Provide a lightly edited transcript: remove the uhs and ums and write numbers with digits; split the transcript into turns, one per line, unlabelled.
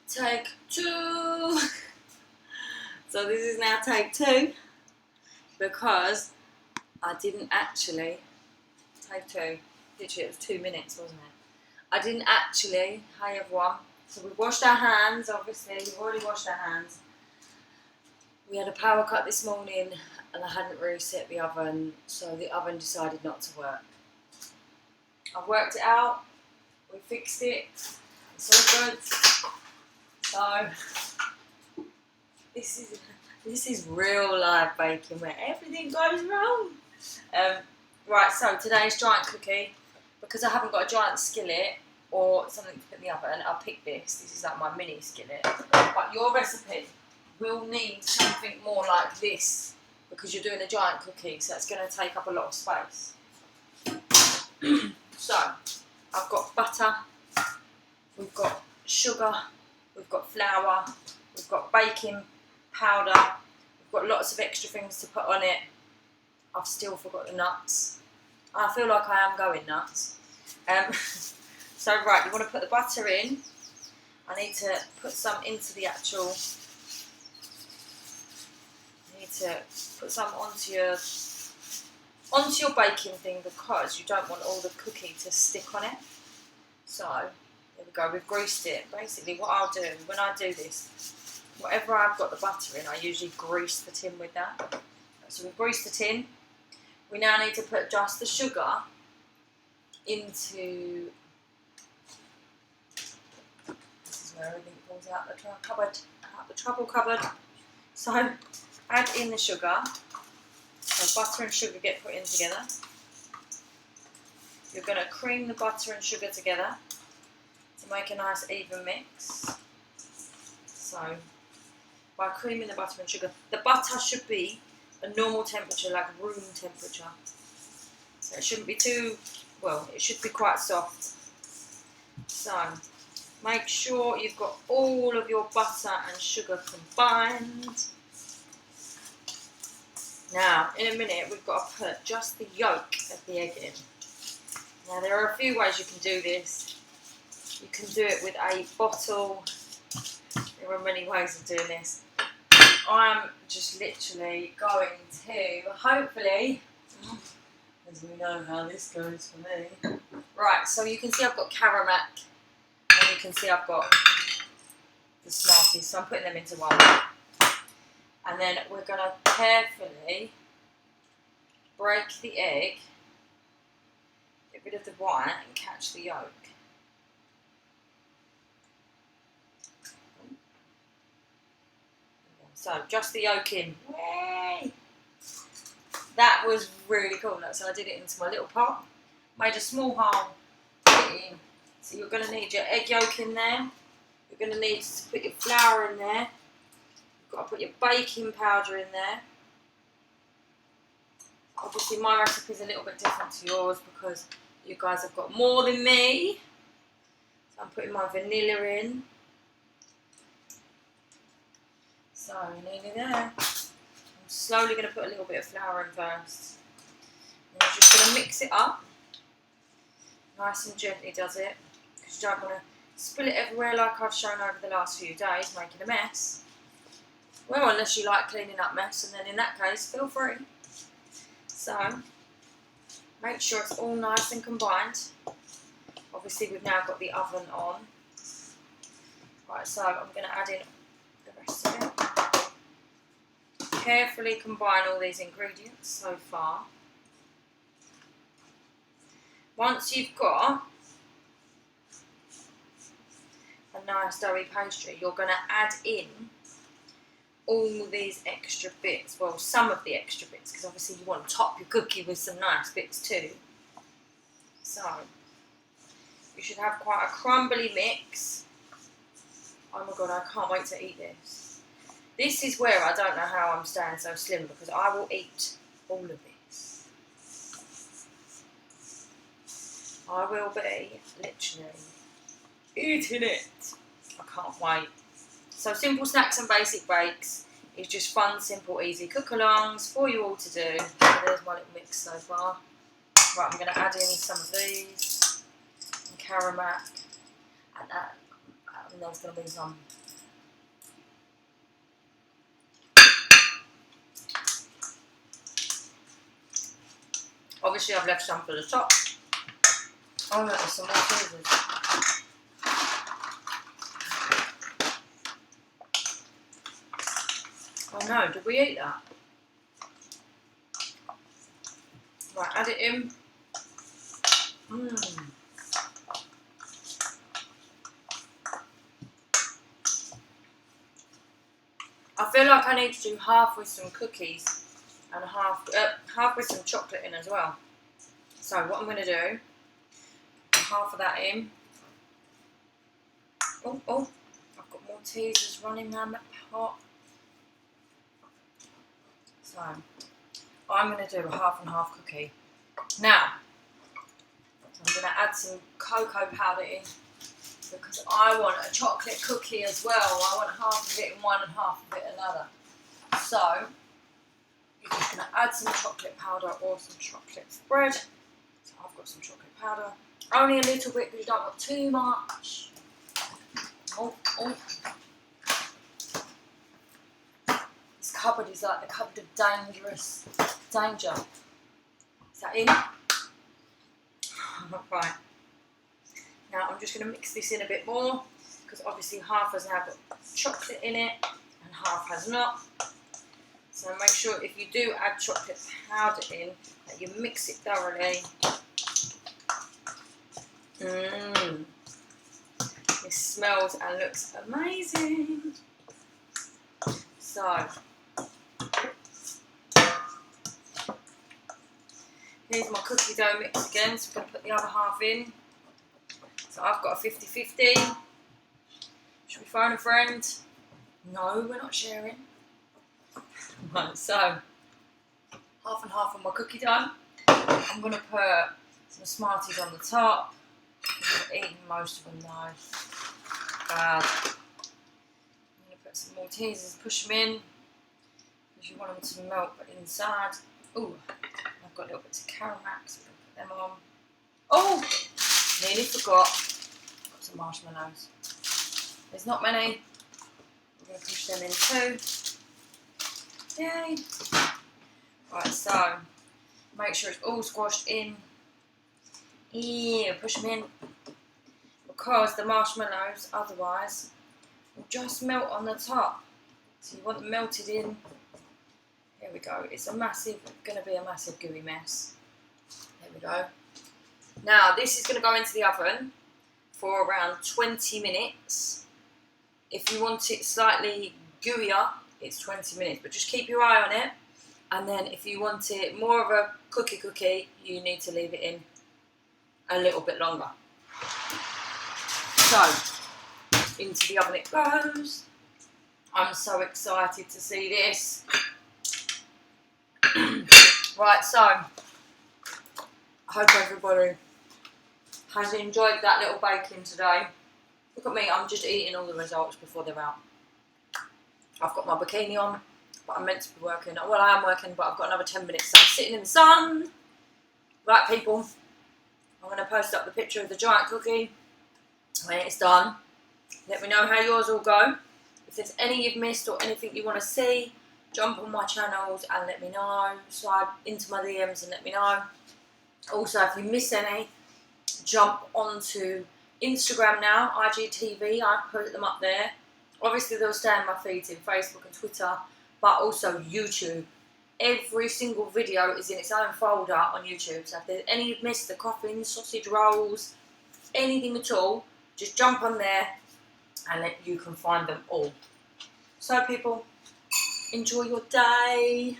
Take 2. So this is now take 2 because I didn't actually take 2. Literally, it was 2 minutes, wasn't it? I didn't actually. Hi everyone. So we washed our hands. Obviously, we've already washed our hands. We had a power cut this morning, and I hadn't reset the oven, so the oven decided not to work. I've worked it out. We fixed it. It's all good. So this is real life baking where everything goes wrong. Right, so today's giant cookie, because I haven't got a giant skillet or something to put in the oven, I'll pick this. This is like my mini skillet. But your recipe will need something more like this because you're doing a giant cookie, so it's going to take up a lot of space. So I've got butter, we've got sugar, we've got flour, we've got baking powder, we've got lots of extra things to put on it. I've still forgot the nuts. I feel like I am going nuts. So right, you want to put the butter in. I need to put some into the actual. You need to put some onto your baking thing because you don't want all the cookie to stick on it. So there we go. We've greased it. Basically, what I'll do when I do this, whatever I've got the butter in, I usually grease the tin with that. So we've greased the tin. We now need to put just the sugar into. This is where everything falls out the trouble cupboard. So add in the sugar. So butter and sugar get put in together. You're going to cream the butter and sugar together to make a nice even mix. So by creaming the butter and sugar, the butter should be a normal temperature, like room temperature. So it shouldn't be too, well, it should be quite soft. So make sure you've got all of your butter and sugar combined. Now, in a minute, we've got to put just the yolk of the egg in. Now, there are a few ways you can do this. You can do it with a bottle. There are many ways of doing this. I'm just literally going to, hopefully, as we know how this goes for me. Right, so you can see I've got Caramac, and you can see I've got the Smarties, so I'm putting them into one. And then we're going to carefully break the egg, get rid of the white and catch the yolk. So just the yolk in. Yay! That was really cool. So I did it into my little pot, made a small hole, put it in. So you're going to need your egg yolk in there. You're going to need to put your flour in there. You've got to put your baking powder in there. Obviously my recipe is a little bit different to yours because you guys have got more than me. So I'm putting my vanilla in. So nearly there. I'm slowly going to put a little bit of flour in first. And I'm just going to mix it up. Nice and gently does it. Because you don't want to spill it everywhere like I've shown over the last few days, making a mess. Well, unless you like cleaning up mess, and then in that case, feel free. So, make sure it's all nice and combined. Obviously, we've now got the oven on. Right, so I'm going to add in the rest of it. Carefully combine all these ingredients so far. Once you've got a nice doughy pastry, you're going to add in all these extra bits. Well, some of the extra bits, because obviously you want to top your cookie with some nice bits too. So, you should have quite a crumbly mix. Oh my god, I can't wait to eat this. This is where I don't know how I'm staying so slim, because I will eat all of this. I will be literally eating it. I can't wait. So simple snacks and basic breaks is just fun, simple, easy cook-alongs for you all to do. So there's my little mix so far. Right, I'm going to add in some of these, and Caramac, and there's going to be some Obviously I've left some for the top. Oh look, there's some more cheeses. Oh no, did we eat that? Right, add it in. I feel like I need to do half with some cookies and half with some chocolate in as well. So what I'm going to do, half of that in. Oh, I've got more teasers running around that pot. So I'm going to do a half and half cookie. Now, I'm going to add some cocoa powder in because I want a chocolate cookie as well. I want half of it in one and half of it another. So, you're just going to add some chocolate powder or some chocolate spread. So I've got some chocolate powder. Only a little bit because you don't want too much. Oh. This cupboard is like the cupboard of danger. Is that in? Right. Now I'm just going to mix this in a bit more because obviously half has now got chocolate in it and half has not. So make sure if you do add chocolate powder in that you mix it thoroughly. This smells and looks amazing. So here's my cookie dough mix again, so I'm going to put the other half in. So I've got a 50-50. Should we phone a friend? No, we're not sharing. Right, so half and half on my cookie dough. I'm going to put some Smarties on the top. I'm eating most of them though. Bad. I'm going to put some more teasers, push them in because you want them to melt but inside. Ooh, I've got little bits of caramel, so I'm going to put them on. Oh, nearly forgot. Got some marshmallows. There's not many. We're going to push them in too. Yay. Right, so make sure it's all squashed in. Yeah, push them in because the marshmallows otherwise will just melt on the top. So you want them melted in. Here we go. It's going to be a massive gooey mess. There we go. Now this is going to go into the oven for around 20 minutes. If you want it slightly gooier, it's 20 minutes, but just keep your eye on it. And then if you want it more of a cookie, you need to leave it in a little bit longer. So, into the oven it goes. I'm so excited to see this. Right, so, I hope everybody has enjoyed that little baking today. Look at me, I'm just eating all the results before they're out. I've got my bikini on, but I'm meant to be working. Well, I am working, but I've got another 10 minutes, so I'm sitting in the sun. Right, people, I'm going to post up the picture of the giant cookie when it's done. Let me know how yours all go. If there's any you've missed or anything you want to see, jump on my channels and let me know. Slide into my DMs and let me know. Also, if you miss any, jump onto Instagram now, IGTV. I put them up there. Obviously, they'll stay in my feeds in Facebook and Twitter, but also YouTube. Every single video is in its own folder on YouTube. So if there's any you've missed, the coffins, sausage rolls, anything at all, just jump on there and you can find them all. So people, enjoy your day.